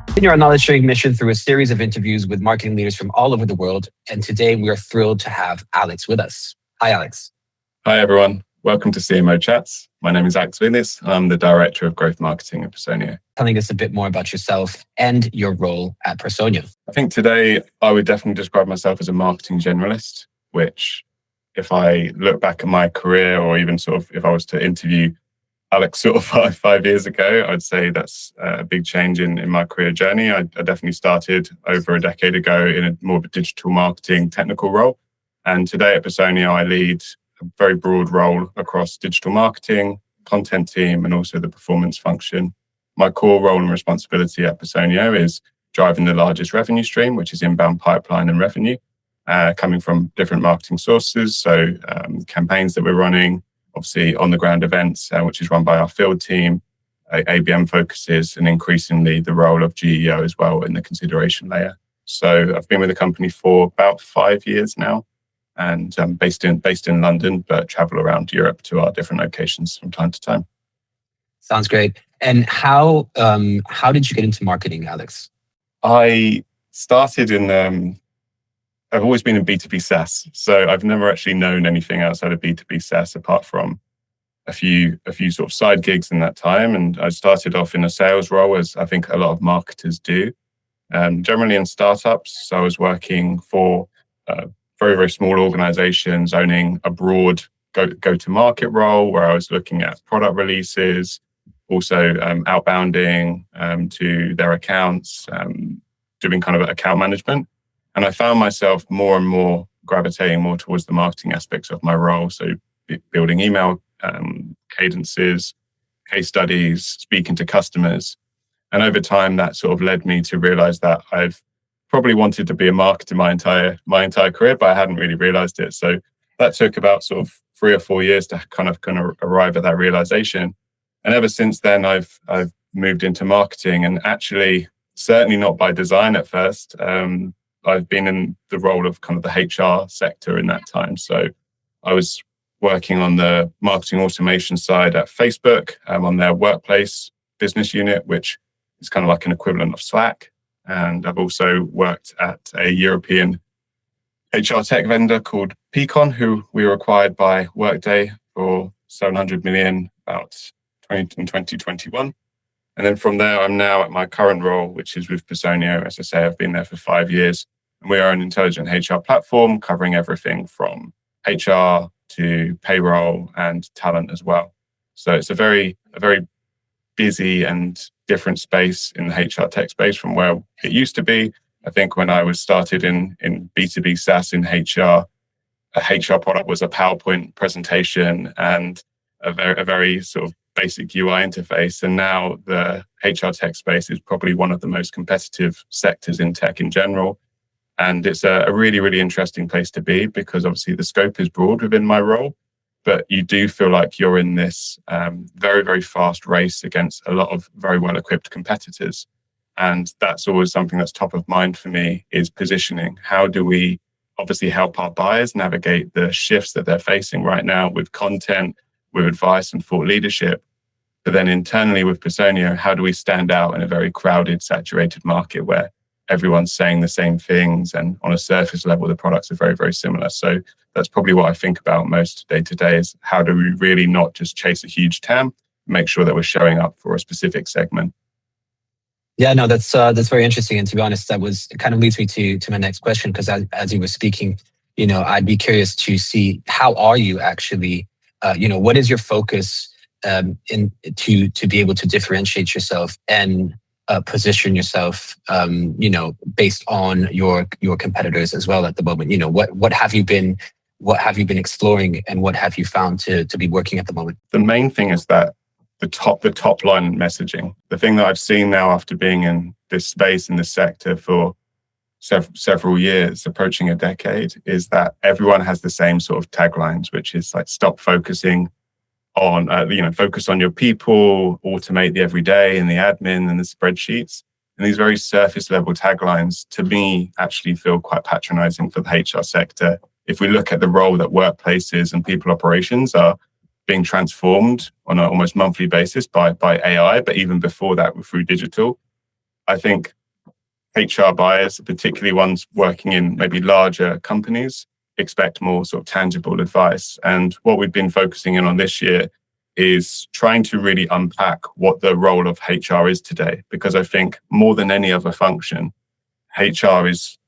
Continue our knowledge sharing mission through a series of interviews with marketing leaders from all over the world. And today we are thrilled to have Alex with us. Hi, Alex. Hi, everyone. Welcome to CMO Chats. My name is Alex Willis. I'm the Director of Growth Marketing at Personio. Telling us a bit more about yourself and your role at Personio. I think today I would definitely describe myself as a marketing generalist, which if I look back at my career, or even sort of if I was to interview Alex sort of five years ago, I'd say that's a big change in my career journey. I definitely started over a decade ago in a more of a digital marketing technical role. And today at Personio, I lead a very broad role across digital marketing, content team, and also the performance function. My core role and responsibility at Personio is driving the largest revenue stream, which is inbound pipeline and revenue, coming from different marketing sources. So campaigns that we're running, obviously on-the-ground events, which is run by our field team, ABM focuses, and increasingly the role of GEO as well in the consideration layer. So I've been with the company for about 5 years now, and I'm based in London, but travel around Europe to our different locations from time to time. Sounds great. And how did you get into marketing, Alex? I started I've always been in B2B SaaS, so I've never actually known anything outside of B2B SaaS apart from a few sort of side gigs in that time. And I started off in a sales role, as I think a lot of marketers do, generally in startups. So I was working for very, very small organizations, owning a broad go-to-market role where I was looking at product releases, also outbounding to their accounts, doing kind of account management. And I found myself more and more gravitating more towards the marketing aspects of my role. So building email cadences, case studies, speaking to customers. And over time, that sort of led me to realize that I've probably wanted to be a marketer my entire career, but I hadn't really realized it. So that took about sort of 3 or 4 years to kind of arrive at that realization. And ever since then, I've moved into marketing, and actually, certainly not by design at first. I've been in the role of kind of the HR sector in that time. So I was working on the marketing automation side at Facebook, on their workplace business unit, which is kind of like an equivalent of Slack. And I've also worked at a European HR tech vendor called Peakon, who we were acquired by Workday for 700 million in 2021. And then from there, I'm now at my current role, which is with Personio. As I say, I've been there for 5 years. And we are an intelligent HR platform covering everything from HR to payroll and talent as well. So it's a very busy and different space in the HR tech space from where it used to be. I think when I was started in B2B SaaS in HR, a HR product was a PowerPoint presentation and a very sort of basic UI interface. And now the HR tech space is probably one of the most competitive sectors in tech in general. And it's a really, really interesting place to be because obviously the scope is broad within my role, but you do feel like you're in this very, very fast race against a lot of very well-equipped competitors. And that's always something that's top of mind for me is positioning. How do we obviously help our buyers navigate the shifts that they're facing right now with content, with advice and thought leadership? But then internally with Personio, how do we stand out in a very crowded, saturated market where everyone's saying the same things and on a surface level, the products are very, very similar. So that's probably what I think about most day to day is how do we really not just chase a huge TAM, make sure that we're showing up for a specific segment. Yeah, no, that's very interesting. And to be honest, it kind of leads me to my next question, because as you were speaking, I'd be curious to see how are you actually, what is your focus to be able to differentiate yourself and position yourself, based on your competitors as well at the moment. What have you been exploring, and what have you found to be working at the moment? The main thing is that the top line messaging. The thing that I've seen now after being in this space in this sector for several years, approaching a decade, is that everyone has the same sort of taglines, which is like stop focusing on, focus on your people, automate the everyday and the admin and the spreadsheets. And these very surface level taglines, to me, actually feel quite patronizing for the HR sector. If we look at the role that workplaces and people operations are being transformed on an almost monthly basis by AI, but even before that, through digital. I think HR buyers, particularly ones working in maybe larger companies, expect more sort of tangible advice. And what we've been focusing in on this year is trying to really unpack what the role of HR is today, because I think more than any other function, HR is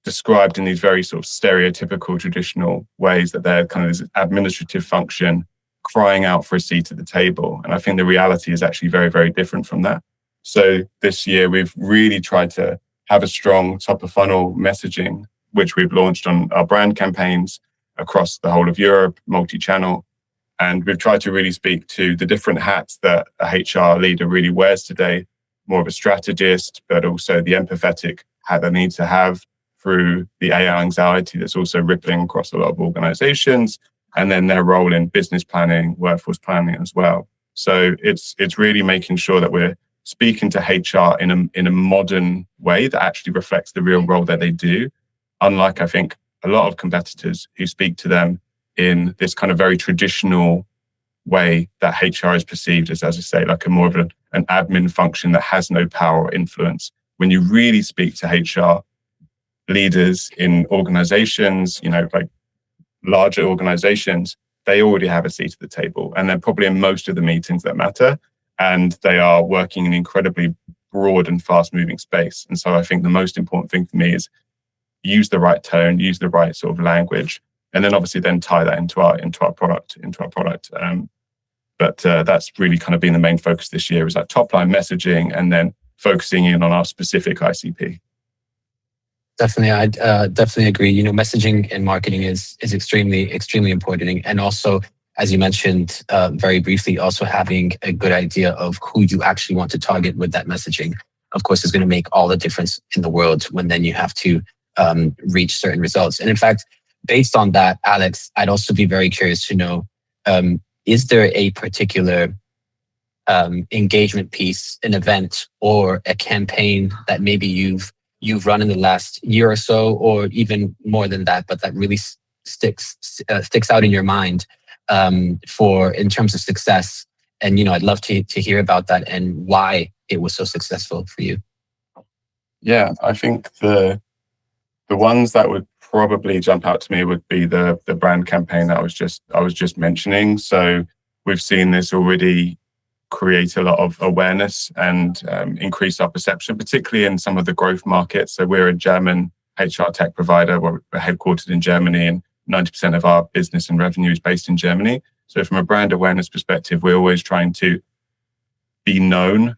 described in these very sort of stereotypical, traditional ways, that they're kind of this administrative function crying out for a seat at the table. And I think the reality is actually very, very different from that. So this year, we've really tried to have a strong top of funnel messaging, which we've launched on our brand campaigns across the whole of Europe, multi-channel. And we've tried to really speak to the different hats that a HR leader really wears today, more of a strategist, but also the empathetic hat they need to have through the AI anxiety that's also rippling across a lot of organizations, and then their role in business planning, workforce planning as well. So it's really making sure that we're speaking to HR in a modern way that actually reflects the real role that they do, unlike, I think, a lot of competitors who speak to them in this kind of very traditional way that HR is perceived as I say, like a more of an admin function that has no power or influence. When you really speak to HR leaders in organizations, like larger organizations, they already have a seat at the table, and they're probably in most of the meetings that matter, and they are working in an incredibly broad and fast moving space. And so I think the most important thing for me is use the right tone, use the right sort of language, and then obviously then tie that into our product. But that's really kind of been the main focus this year, is that top line messaging and then focusing in on our specific ICP. Definitely, I definitely agree. Messaging and marketing is extremely important, and also, as you mentioned very briefly, also having a good idea of who you actually want to target with that messaging, of course, is going to make all the difference in the world when then you have to reach certain results. And in fact, based on that, Alex, I'd also be very curious to know: is there a particular engagement piece, an event, or a campaign that maybe you've run in the last year or so, or even more than that, but that really sticks out in your mind in terms of success? And I'd love to hear about that and why it was so successful for you. Yeah, I think the ones that would probably jump out to me would be the brand campaign that I was just mentioning. So we've seen this already create a lot of awareness and increase our perception, particularly in some of the growth markets. So we're a German HR tech provider. We're headquartered in Germany, and 90% of our business and revenue is based in Germany. So from a brand awareness perspective, we're always trying to be a known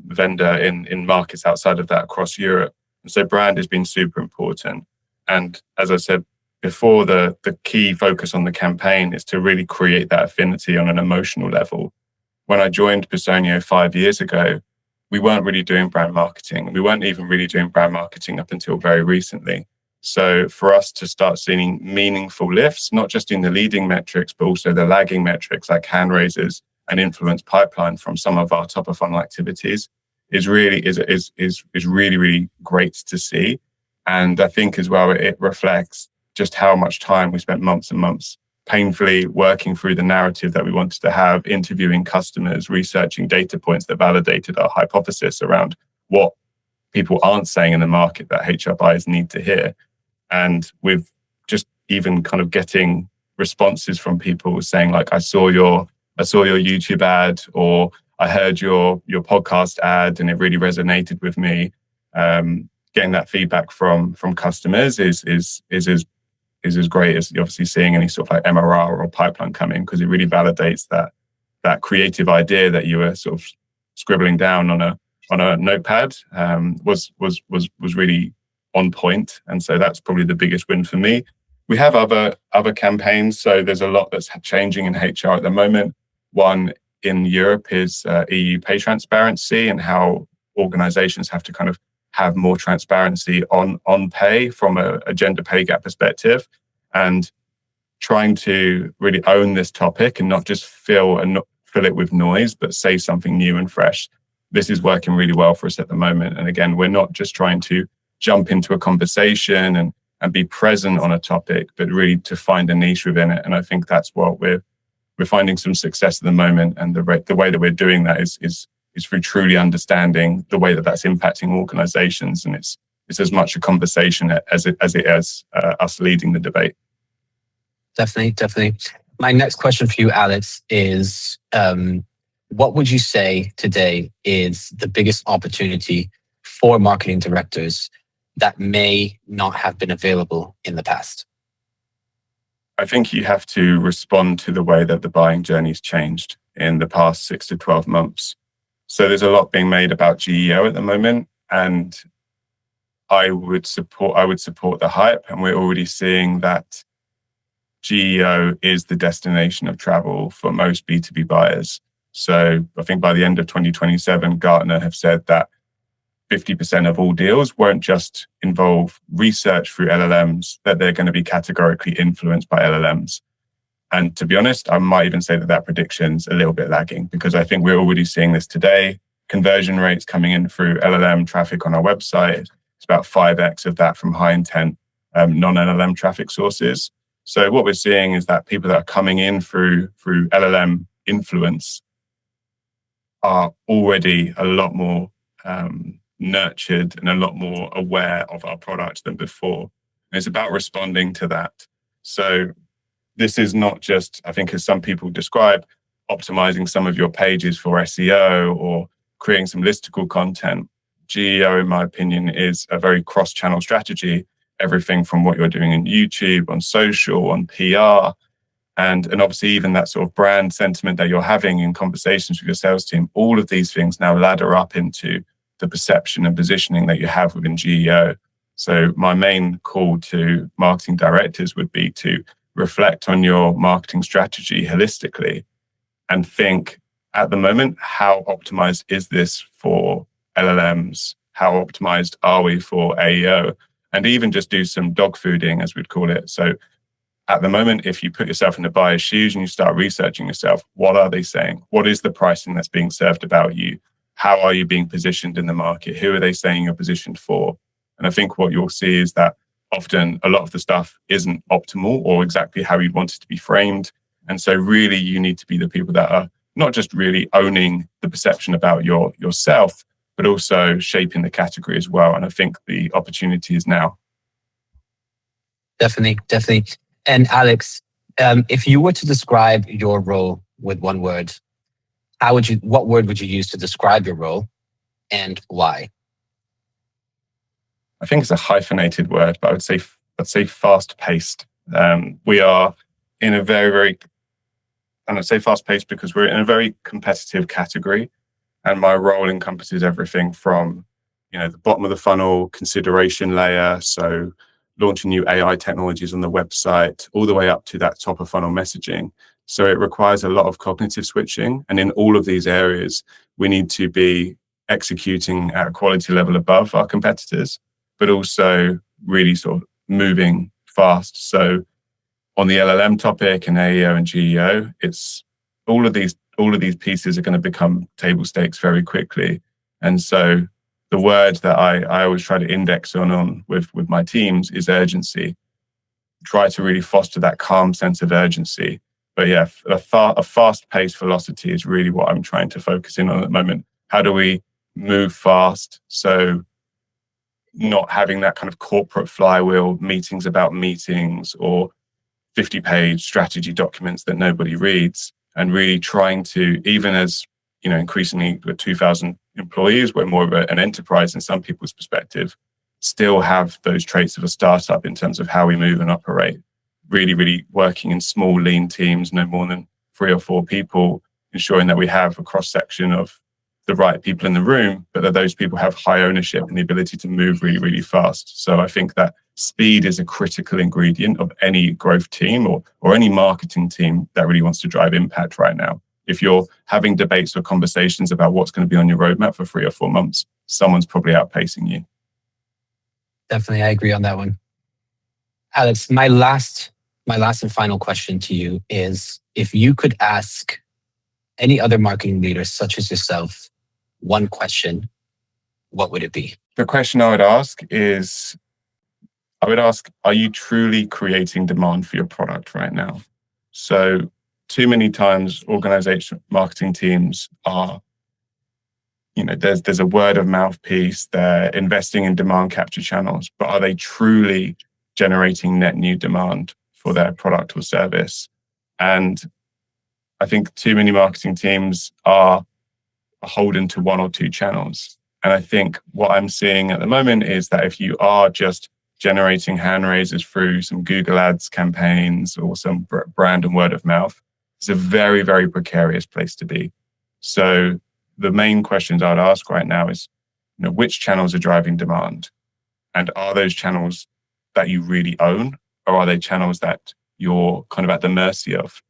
vendor in markets outside of that across Europe. And so brand has been super important. And as I said before, the key focus on the campaign is to really create that affinity on an emotional level. When I joined Personio 5 years ago, we weren't really doing brand marketing. We weren't even really doing brand marketing up until very recently. So for us to start seeing meaningful lifts, not just in the leading metrics, but also the lagging metrics like hand raisers and influence pipeline from some of our top of funnel activities, is really great to see. And I think as well, it reflects just how much time we spent months and months painfully working through the narrative that we wanted to have, interviewing customers, researching data points that validated our hypothesis around what people aren't saying in the market that HR buyers need to hear. And with just even kind of getting responses from people saying like, I saw your YouTube ad, or I heard your podcast ad and it really resonated with me. Getting that feedback from customers is as great as obviously seeing any sort of like MRR or pipeline coming, because it really validates that creative idea that you were sort of scribbling down on a notepad was really on point. And so that's probably the biggest win for me. We have other campaigns, so there's a lot that's changing in HR at the moment. One in Europe is EU pay transparency, and how organizations have to kind of have more transparency on pay from a gender pay gap perspective, and trying to really own this topic and not just fill it with noise, but say something new and fresh. This is working really well for us at the moment. And again, we're not just trying to jump into a conversation and and be present on a topic, but really to find a niche within it. And I think that's what we're finding some success at the moment. And the way that we're doing that is through truly understanding the way that that's impacting organizations. And it's as much a conversation as it is us leading the debate. Definitely. My next question for you, Alex, is what would you say today is the biggest opportunity for marketing directors that may not have been available in the past? I think you have to respond to the way that the buying journey's changed in the past 6 to 12 months. So there's a lot being made about GEO at the moment, and I would support the hype, and we're already seeing that GEO is the destination of travel for most B2B buyers. So I think by the end of 2027, Gartner have said that 50% of all deals won't just involve research through LLMs, that they're going to be categorically influenced by LLMs. And to be honest, I might even say that prediction's a little bit lagging, because I think we're already seeing this today. Conversion rates coming in through LLM traffic on our website, it's about 5x of that from high intent non-LLM traffic sources. So what we're seeing is that people that are coming in through LLM influence are already a lot more nurtured and a lot more aware of our product than before. And it's about responding to that. So this is not just, I think, as some people describe, optimizing some of your pages for SEO or creating some listicle content. GEO, in my opinion, is a very cross-channel strategy. Everything from what you're doing in YouTube, on social, on PR, and obviously even that sort of brand sentiment that you're having in conversations with your sales team. All of these things now ladder up into the perception and positioning that you have within GEO. So my main call to marketing directors would be to reflect on your marketing strategy holistically and think, at the moment, how optimized is this for LLMs? How optimized are we for AEO? And even just do some dog fooding, as we'd call it. So at the moment, if you put yourself in the buyer's shoes and you start researching yourself, what are they saying? What is the pricing that's being served about you? How are you being positioned in the market? Who are they saying you're positioned for? And I think what you'll see is that often a lot of the stuff isn't optimal or exactly how you'd want it to be framed. And so really you need to be the people that are not just really owning the perception about yourself, but also shaping the category as well. And I think the opportunity is now. Definitely. And Alex, if you were to describe your role with one word, what word would you use to describe your role and why? I think it's a hyphenated word, but I'd say fast-paced. We are in a very, and I say fast-paced because we're in a very competitive category, and my role encompasses everything from, the bottom of the funnel consideration layer, so launching new AI technologies on the website, all the way up to that top of funnel messaging. So it requires a lot of cognitive switching, and in all of these areas, we need to be executing at a quality level above our competitors, but also really sort of moving fast. So on the LLM topic and AEO and GEO, it's all of these pieces are going to become table stakes very quickly. And so the word that I always try to index on with my teams is urgency. Try to really foster that calm sense of urgency. But yeah, a fast-paced velocity is really what I'm trying to focus in on at the moment. How do we move fast? So not having that kind of corporate flywheel, meetings about meetings, or 50-page strategy documents that nobody reads, and really trying to, even as, increasingly with 2,000 employees, we're more of an enterprise in some people's perspective, still have those traits of a startup in terms of how we move and operate. Really, really working in small, lean teams, no more than 3 or 4 people, ensuring that we have a cross-section of the right people in the room, but that those people have high ownership and the ability to move really, really fast. So I think that speed is a critical ingredient of any growth team or any marketing team that really wants to drive impact right now. If you're having debates or conversations about what's going to be on your roadmap for 3 or 4 months, someone's probably outpacing you. Definitely, I agree on that one. Alex, my last and final question to you is, if you could ask any other marketing leader such as yourself one question, what would it be? The question I would ask is, I would ask, are you truly creating demand for your product right now? So too many times organization marketing teams are, there's a word of mouth piece, they're investing in demand capture channels, but are they truly generating net new demand for their product or service? And I think too many marketing teams are beholden to one or two channels. And I think what I'm seeing at the moment is that if you are just generating hand raisers through some Google Ads campaigns or some brand and word of mouth, it's a very, very precarious place to be. So the main questions I'd ask right now is, which channels are driving demand? And are those channels that you really own, or are they channels that you're kind of at the mercy of?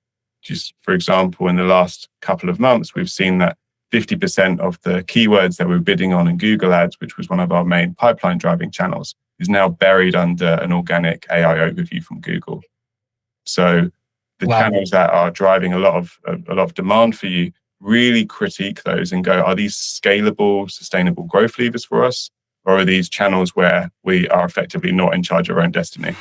Just for example, in the last couple of months, we've seen that 50% of the keywords that we're bidding on in Google Ads, which was one of our main pipeline driving channels, is now buried under an organic AI overview from Google. So the channels that are driving a lot of demand for you, really critique those and go, are these scalable, sustainable growth levers for us? Or are these channels where we are effectively not in charge of our own destiny?